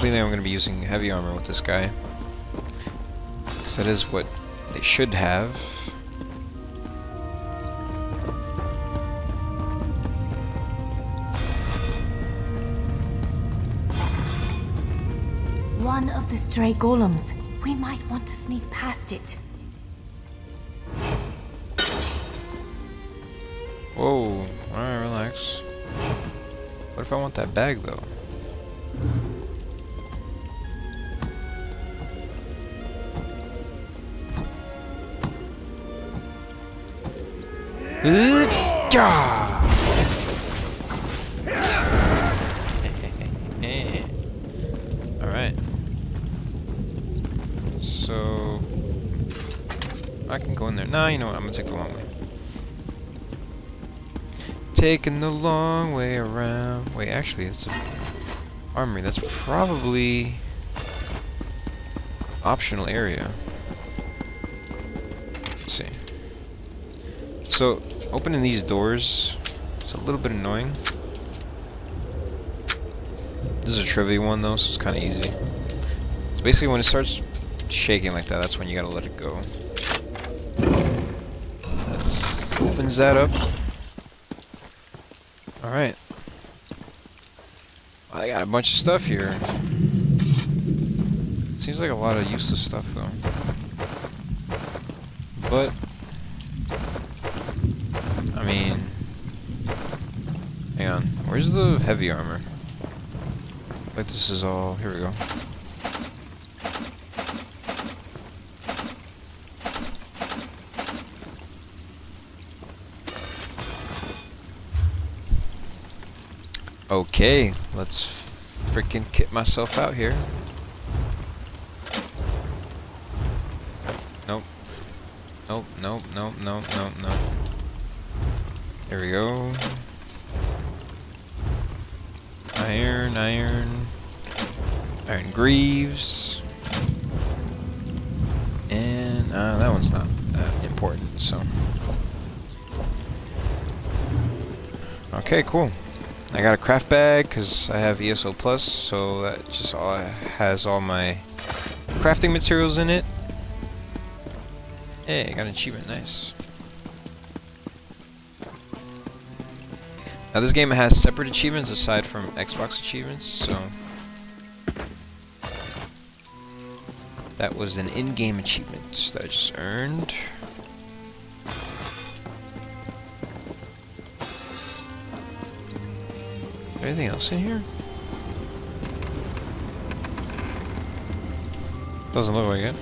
definitely think I'm going to be using heavy armor with this guy. Because that is what they should have. One of the stray golems. We might want to sneak past it. Whoa, alright, relax. What if I want that bag though? Alright. So I can go in there. Nah, you know what? I'm gonna take the long way. Taking the long way around. Wait, actually, it's an armory. That's probably optional area. Let's see. So opening these doors is a little bit annoying. This is a trivia one though, so it's kind of easy. So basically, when it starts shaking like that, that's when you gotta let it go. That opens that up. Alright. Well, I got a bunch of stuff here. Seems like a lot of useless stuff though. But I mean, hang on. Where's the heavy armor? Like this is all. Here we go. Okay, let's freaking kit myself out here. Nope. Nope, nope, nope, nope, nope, nope. There we go. Iron, iron. Iron greaves. And that one's not that important, so. Okay, cool. I got a craft bag because I have ESO Plus, so that just has all my crafting materials in it. Hey, I got an achievement, nice. Now this game has separate achievements aside from Xbox achievements, so that was an in-game achievement that I just earned. Anything else in here? Doesn't look like it.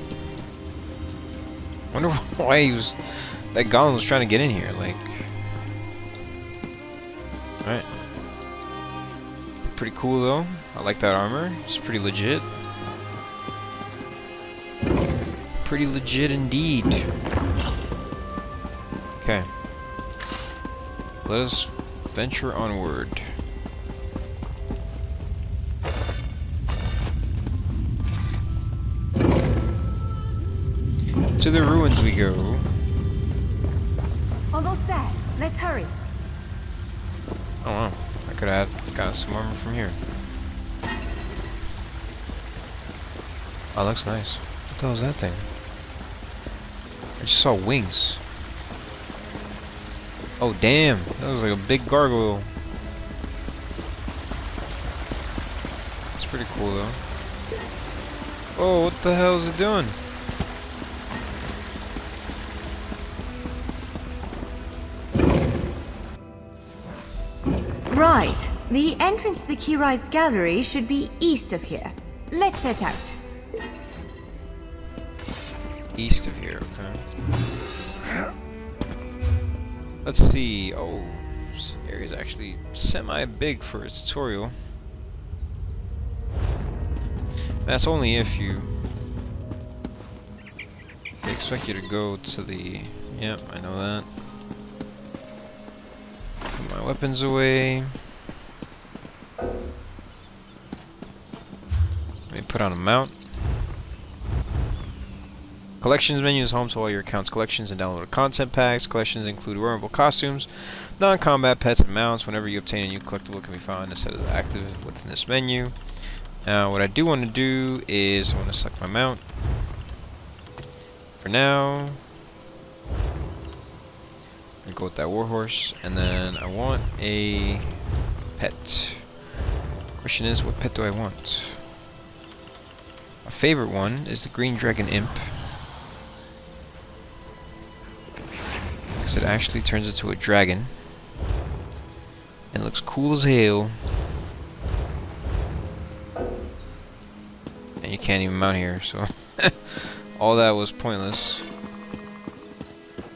Wonder why that golem was trying to get in here, like. Alright. Pretty cool though. I like that armor. It's pretty legit. Pretty legit indeed. Okay. Let us venture onward. To the ruins we go. Almost there. Let's hurry. Oh wow. I could have got some armor from here. Oh, looks nice. What the hell is that thing? I just saw wings. Oh damn. That was like a big gargoyle. That's pretty cool though. Oh, what the hell is it doing? Right. The entrance to the Keywright's gallery should be east of here. Let's set out. East of here, okay. Let's see. Oh, this area is actually semi-big for a tutorial. That's only if they expect you to go to the. Yep, I know that. Put my weapons away. Let me put on a mount. Collections menu is home to all your account's collections and downloaded content packs. Collections include wearable costumes, non-combat pets, and mounts. Whenever you obtain a new collectible, it can be found instead of active within this menu. Now, what I do want to do is I want to select my mount. For now, I go with that warhorse, and then I want a pet. Question is, what pet do I want? My favorite one is the Green Dragon Imp, because it actually turns into a dragon and looks cool as hell. And you can't even mount here, so all that was pointless.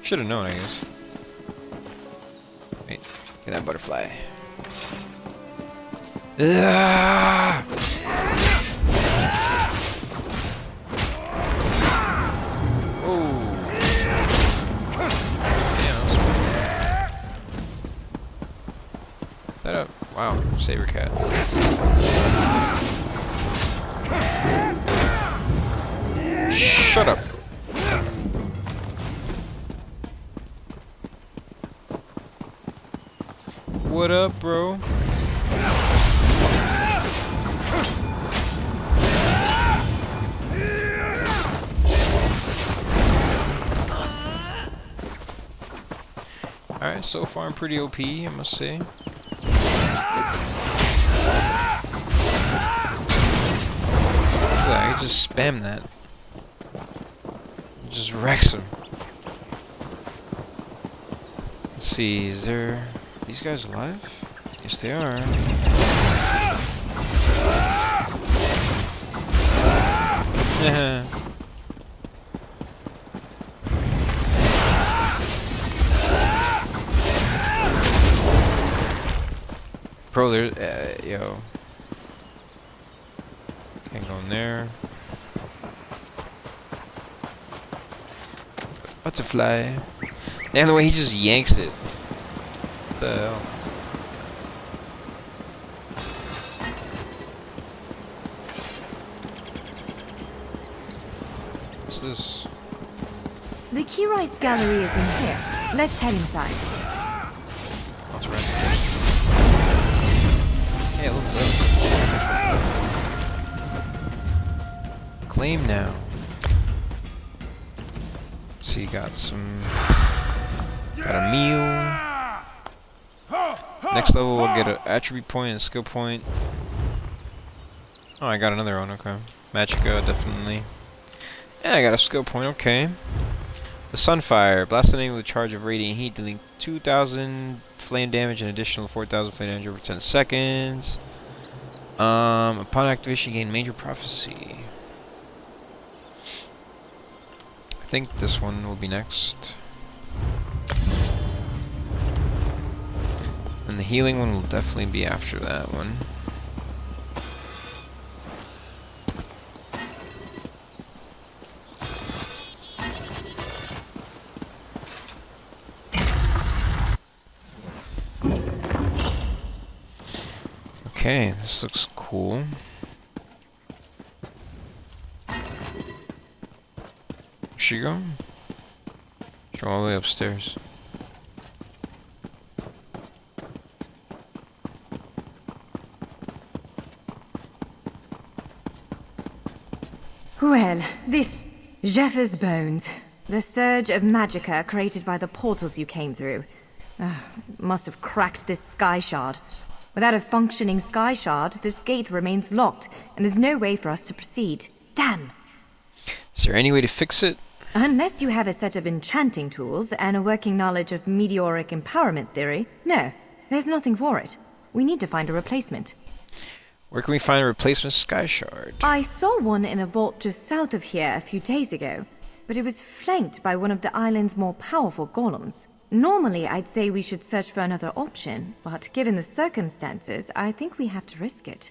Should have known, I guess. Wait, get that butterfly. Ah! Up. Wow, saber cats. Shut up. What up, bro? Alright, so far I'm pretty OP, I must say. I can just spam that. It just wrecks him. Let's see, is there... Are these guys alive? Yes, they are. Yeah. Bro, there... yo. Can't go in there. Butterfly. And the way he just yanks it. What the hell? What's this? The Keywright's gallery is in here. Let's head inside. Oh, it's right. Hey, look up. Claim now. Let's see, got some... Got a meal. Next level we'll get an attribute point and a skill point. Oh, I got another one, okay. Magicka, definitely. Yeah, I got a skill point, okay. The Sunfire. Blast an enemy with a charge of radiant heat, dealing 2,000 flame damage and additional 4,000 flame damage over 10 seconds. Upon activation, gain major prophecy. I think this one will be next. And the healing one will definitely be after that one. Okay, this looks cool. Where'd she go? She's all the way upstairs. Well, this Jeffers bones. The surge of magicka created by the portals you came through. It must have cracked this Skyshard. Without a functioning Skyshard, this gate remains locked, and there's no way for us to proceed. Damn! Is there any way to fix it? Unless you have a set of enchanting tools and a working knowledge of meteoric empowerment theory, no, there's nothing for it. We need to find a replacement. Where can we find a replacement Skyshard? I saw one in a vault just south of here a few days ago, but it was flanked by one of the island's more powerful golems. Normally, I'd say we should search for another option, but given the circumstances, I think we have to risk it.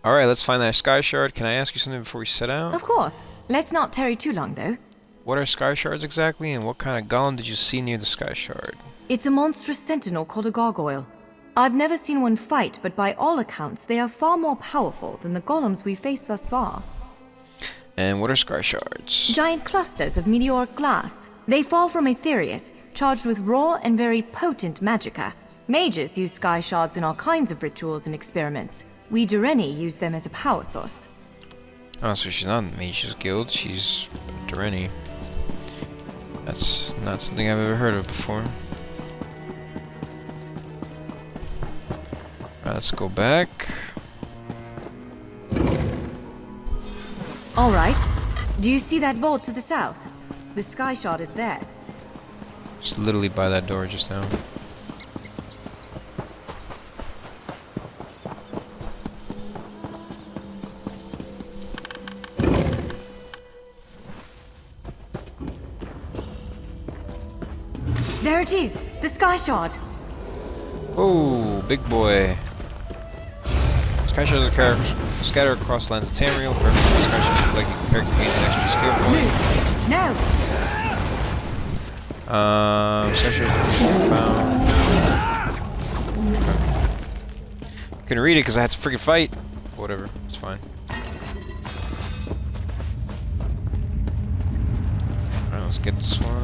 Alright, let's find that Skyshard. Can I ask you something before we set out? Of course. Let's not tarry too long, though. What are Skyshards exactly, and what kind of golem did you see near the Skyshard? It's a monstrous sentinel called a gargoyle. I've never seen one fight, but by all accounts, they are far more powerful than the golems we've faced thus far. And what are Skyshards? Giant clusters of meteoric glass. They fall from Aetherius, charged with raw and very potent magicka. Mages use Skyshards in all kinds of rituals and experiments. We Dureni use them as a power source. Oh, so she's not in the Mage's Guild, she's Dureni. That's not something I've ever heard of before. Let's go back. Alright. Do you see that vault to the south? The Skyshard is there. Just literally by that door just now. There it is! The Skyshard! Oh, big boy. Skyshards are scattered across lands of Tamriel. For Skyshards, like the character gains an extra skill point. No! Skyshards are found. Couldn't read it because I had to freaking fight. Whatever, it's fine. Alright, let's get this one.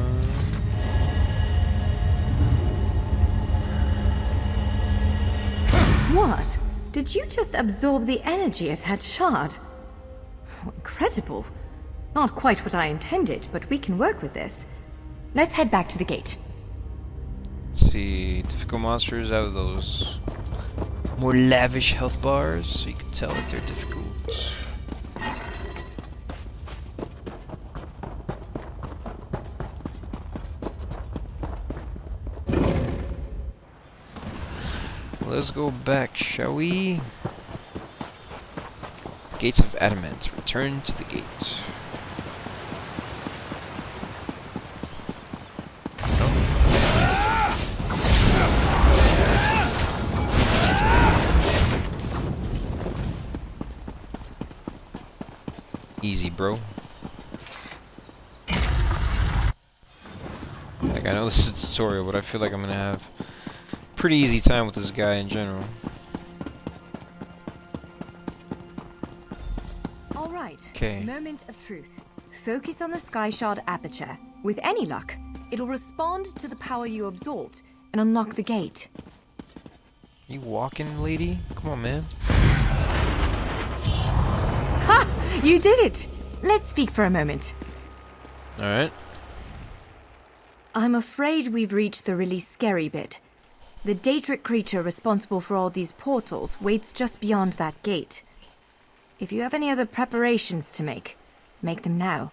What? Did you just absorb the energy of that shard? Incredible. Not quite what I intended, but we can work with this. Let's head back to the gate. Let's see, difficult monsters have those more lavish health bars, so you can tell if they're difficult. Let's go back, shall we? Gates of Adamant. Return to the gate. Easy, bro. Like, I know this is a tutorial, but I feel like I'm gonna have pretty easy time with this guy in general. Alright, okay. Moment of truth. Focus on the Skyshard aperture. With any luck, it'll respond to the power you absorbed and unlock the gate. You walking, lady? Come on, man. Ha! You did it! Let's speak for a moment. Alright. I'm afraid we've reached the really scary bit. The Daedric creature responsible for all these portals waits just beyond that gate. If you have any other preparations to make them now.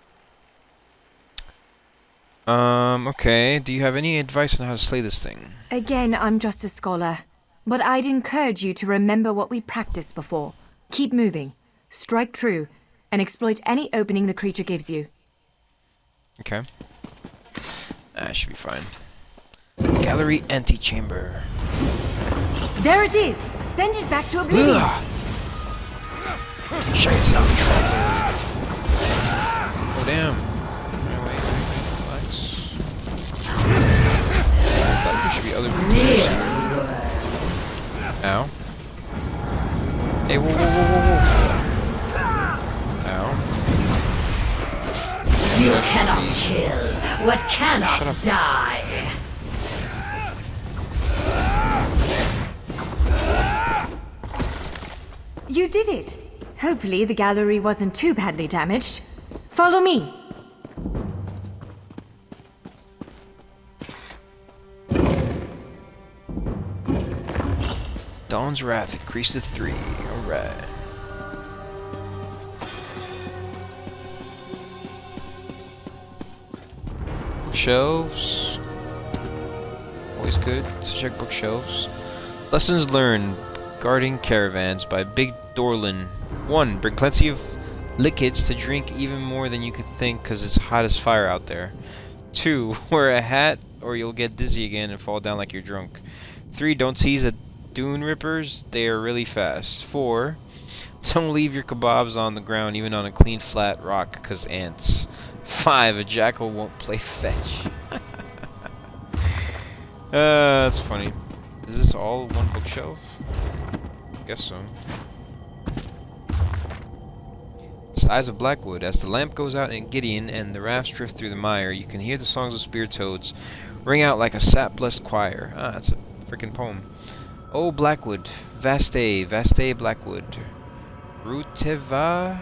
Okay. Do you have any advice on how to slay this thing? Again, I'm just a scholar. But I'd encourage you to remember what we practiced before. Keep moving, strike true, and exploit any opening the creature gives you. Okay. That should be fine. Gallery antechamber. There it is! Send it back to Oblivion! Shyazzel the Traveler. Oh damn. Wait, relax. I thought there should be other people. Ow. Hey, whoa, whoa, whoa, whoa, whoa. Ow. You cannot kill what cannot die. You did it! Hopefully the gallery wasn't too badly damaged. Follow me! Dawn's Wrath increased to 3. Alright. Bookshelves. Always good to check bookshelves. Lessons learned. Guarding caravans by Big Dorlin. 1. Bring plenty of liquids to drink, even more than you could think, because it's hot as fire out there. 2. Wear a hat or you'll get dizzy again and fall down like you're drunk. 3. Don't tease at dune rippers. They are really fast. 4. Don't leave your kebabs on the ground, even on a clean flat rock, because ants. 5. A jackal won't play fetch. That's funny. Is this all one bookshelf? Guess so. Size of Blackwood. As the lamp goes out in Gideon and the rafts drift through the mire, you can hear the songs of spear toads ring out like a sap-blessed choir. Ah, that's a freaking poem. Oh, Blackwood. Vaste Blackwood. Rutiva.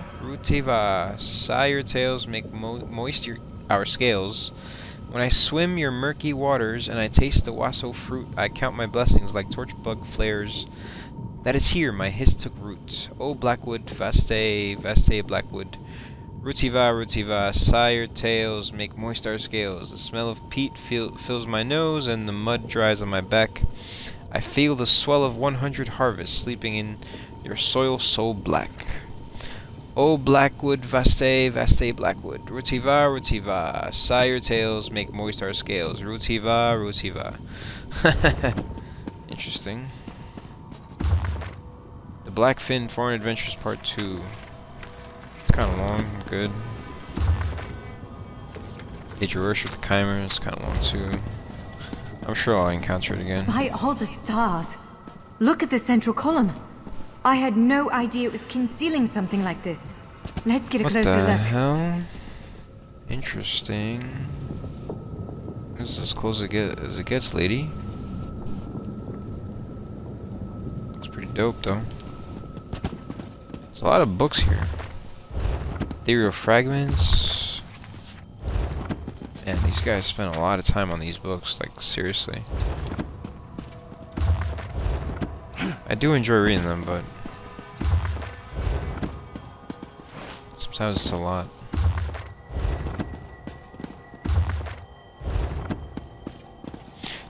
Sigh your tails, make moist our scales. When I swim your murky waters and I taste the wasso fruit, I count my blessings like torchbug flares. That is here my hiss took root. Oh, Blackwood, Vaste Blackwood. Rutiva, sigh your tails, make moist our scales. The smell of peat fills my nose and the mud dries on my back. I feel the swell of 100 harvests sleeping in your soil so black. Oh, Blackwood, Vaste Blackwood. Rutiva, sigh your tails, make moist our scales. Rutiva. Interesting. The Blackfin Foreign Adventures Part 2. It's kind of long, good. Did you worship the Chimer? It's kind of long too. I'm sure I'll encounter it again. By all the stars. Look at the central column. I had no idea it was concealing something like this. Let's get a closer look. What the hell? Interesting. This is as close as it gets, lady. Looks pretty dope, though. There's a lot of books here. Ethereal fragments. Man, these guys spent a lot of time on these books, like, seriously. I do enjoy reading them, but sometimes it's a lot.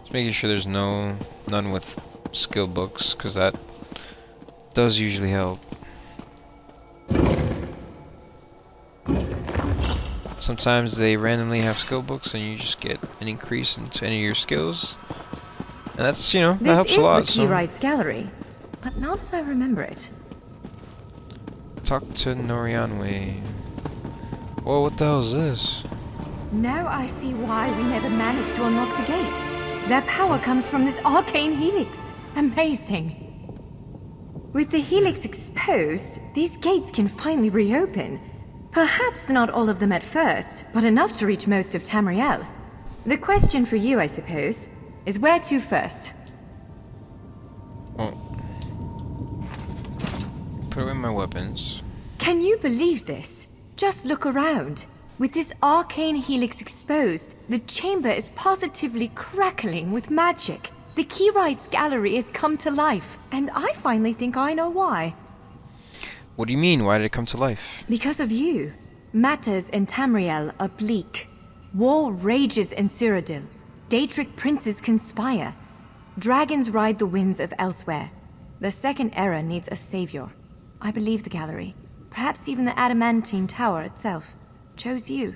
Just making sure there's none with skill books, because that does usually help. Sometimes they randomly have skill books and you just get an increase into any of your skills. And that's, you know, that helps a lot. This is the Keywright's gallery, but not as I remember it. Talk to Norianwe. Whoa, what the hell is this? Now I see why we never managed to unlock the gates. Their power comes from this arcane helix. Amazing. With the helix exposed, these gates can finally reopen. Perhaps not all of them at first, but enough to reach most of Tamriel. The question for you, I suppose, is where to first? Well, put away my weapons. Can you believe this? Just look around. With this arcane helix exposed, the chamber is positively crackling with magic. The Keywright's gallery has come to life, and I finally think I know why. What do you mean? Why did it come to life? Because of you. Matters in Tamriel are bleak. War rages in Cyrodiil. Daedric princes conspire. Dragons ride the winds of elsewhere. The Second Era needs a savior. I believe the gallery, perhaps even the Adamantine Tower itself, chose you.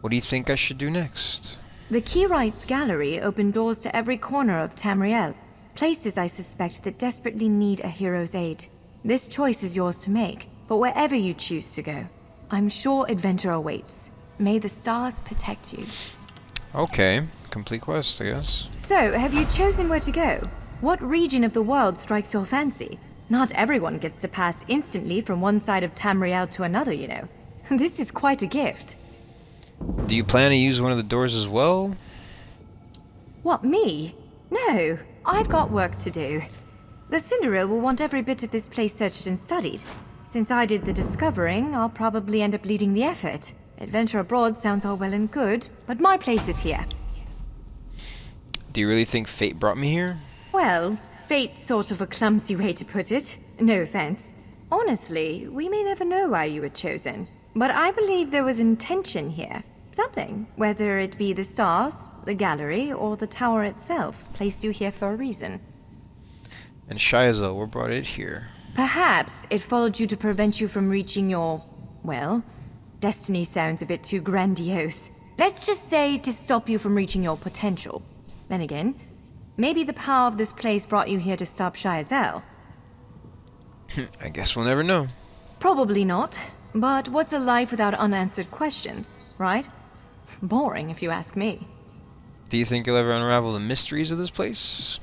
What do you think I should do next? The Keywright's gallery opened doors to every corner of Tamriel, places I suspect that desperately need a hero's aid. This choice is yours to make, but wherever you choose to go, I'm sure adventure awaits. May the stars protect you. Okay, complete quest, I guess. So, have you chosen where to go? What region of the world strikes your fancy? Not everyone gets to pass instantly from one side of Tamriel to another, you know. This is quite a gift. Do you plan to use one of the doors as well? What, me? No, I've got work to do. The Cinderil will want every bit of this place searched and studied. Since I did the discovering, I'll probably end up leading the effort. Adventure abroad sounds all well and good, but my place is here. Do you really think fate brought me here? Well, fate's sort of a clumsy way to put it. No offense. Honestly, we may never know why you were chosen. But I believe there was intention here. Something, whether it be the stars, the gallery, or the tower itself, placed you here for a reason. And Shyazzel, what brought it here? Perhaps it followed you to prevent you from reaching your... well, destiny sounds a bit too grandiose. Let's just say to stop you from reaching your potential. Then again, maybe the power of this place brought you here to stop Shyazzel. I guess we'll never know. Probably not. But what's a life without unanswered questions, right? Boring, if you ask me. Do you think you'll ever unravel the mysteries of this place?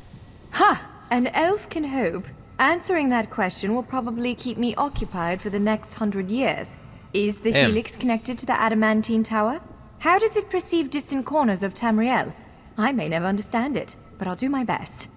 Ha! An elf can hope. Answering that question will probably keep me occupied for the next 100 years. Is the helix connected to the Adamantine Tower? How does it perceive distant corners of Tamriel? I may never understand it, but I'll do my best.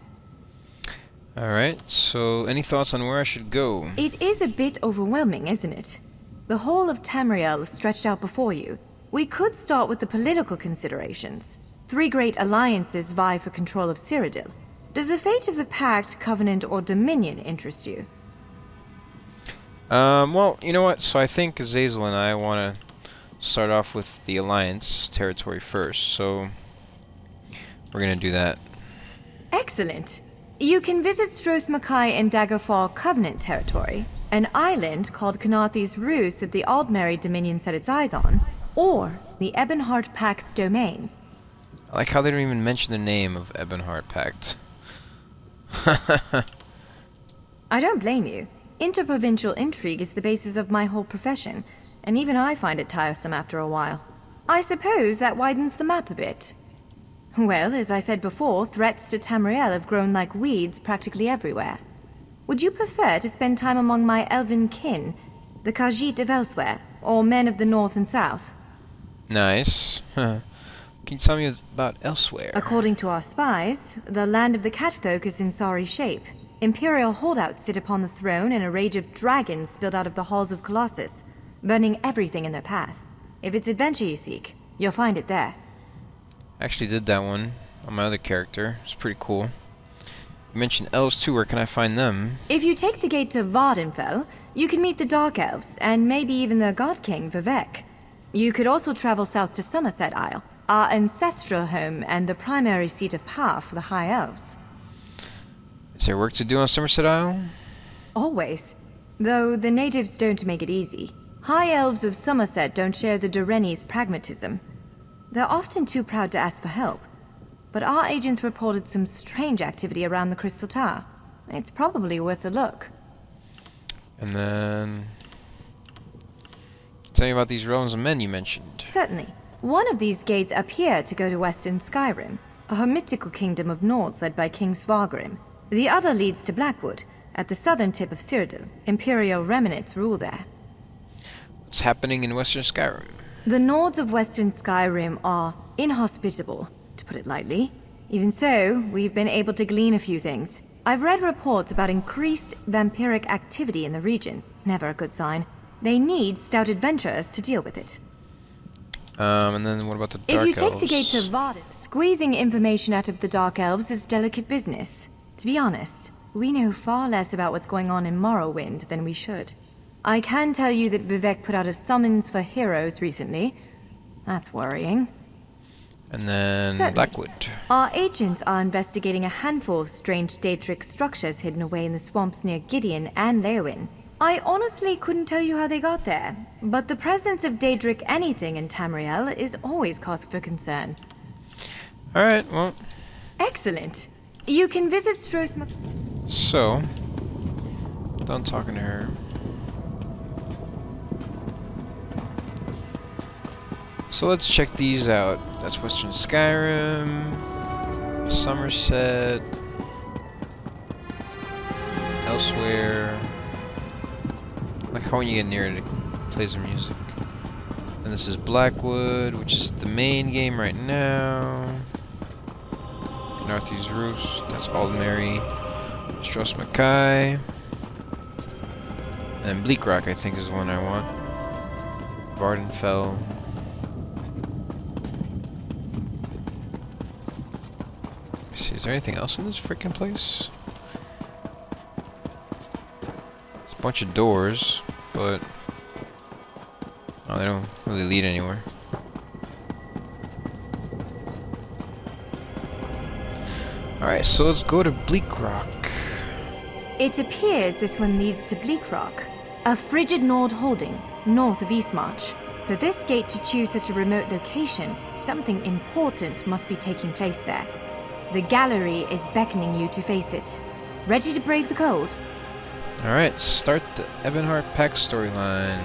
Alright, so any thoughts on where I should go? It is a bit overwhelming, isn't it? The whole of Tamriel stretched out before you. We could start with the political considerations. 3 great alliances vie for control of Cyrodiil. Does the fate of the Pact, Covenant, or Dominion interest you? Well, you know what? So I think Xclusive and I want to start off with the Alliance territory first, so we're going to do that. Excellent. You can visit Stros Mackay in Daggerfall Covenant territory, an island called Canarthi's Ruse that the Aldmeri Dominion set its eyes on, or the Ebonheart Pact's domain. I like how they don't even mention the name of Ebonheart Pact. I don't blame you. Interprovincial intrigue is the basis of my whole profession, and even I find it tiresome after a while. I suppose that widens the map a bit. Well, as I said before, threats to Tamriel have grown like weeds practically everywhere. Would you prefer to spend time among my elven kin, the Khajiit of elsewhere, or men of the north and south? Nice. Can you tell me about elsewhere? According to our spies, the land of the catfolk is in sorry shape. Imperial holdouts sit upon the throne, and a rage of dragons spilled out of the halls of Colossus, burning everything in their path. If it's adventure you seek, you'll find it there. I actually did that one on my other character. It's pretty cool. You mentioned elves too. Where can I find them? If you take the gate to Vardenfell, you can meet the Dark Elves, and maybe even the God King, Vivek. You could also travel south to Somerset Isle, our ancestral home and the primary seat of power for the High Elves. Is there work to do on Somerset Isle? Always. Though the natives don't make it easy. High Elves of Somerset don't share the Durrani's pragmatism. They're often too proud to ask for help. But our agents reported some strange activity around the Crystal Tower. It's probably worth a look. And then... tell me about these realms of men you mentioned. Certainly. One of these gates appear to go to western Skyrim, a hermitical kingdom of Nords led by King Svargrim. The other leads to Blackwood, at the southern tip of Cyrodiil. Imperial remnants rule there. What's happening in western Skyrim? The Nords of western Skyrim are inhospitable, to put it lightly. Even so, we've been able to glean a few things. I've read reports about increased vampiric activity in the region. Never a good sign. They need stout adventurers to deal with it. And then what about the Dark Elves? If you take the gate to Varden, squeezing information out of the Dark Elves is delicate business. To be honest, we know far less about what's going on in Morrowind than we should. I can tell you that Vivek put out a summons for heroes recently. That's worrying. And then Certainly. Blackwood. Our agents are investigating a handful of strange Daedric structures hidden away in the swamps near Gideon and Leowyn. I honestly couldn't tell you how they got there, but the presence of Daedric anything in Tamriel is always cause for concern. Alright, well... Excellent. You can visit Stros Mac... So... done talking to her. So let's check these out. That's Western Skyrim, Somerset, elsewhere. Like how when you get near it, it plays the music. And this is Blackwood, which is the main game right now. Canarthi's Roost, that's Aldmeri, Stros Mackay. And Bleakrock, I think, is the one I want. Vardenfell. See, is there anything else in this freaking place? There's a bunch of doors, but oh, they don't really lead anywhere. Alright, so let's go to Bleakrock. It appears this one leads to Bleakrock, a frigid Nord holding, north of Eastmarch. For this gate to choose such a remote location, something important must be taking place there. The gallery is beckoning you to face it. Ready to brave the cold? Alright, start the Ebonheart Pact storyline.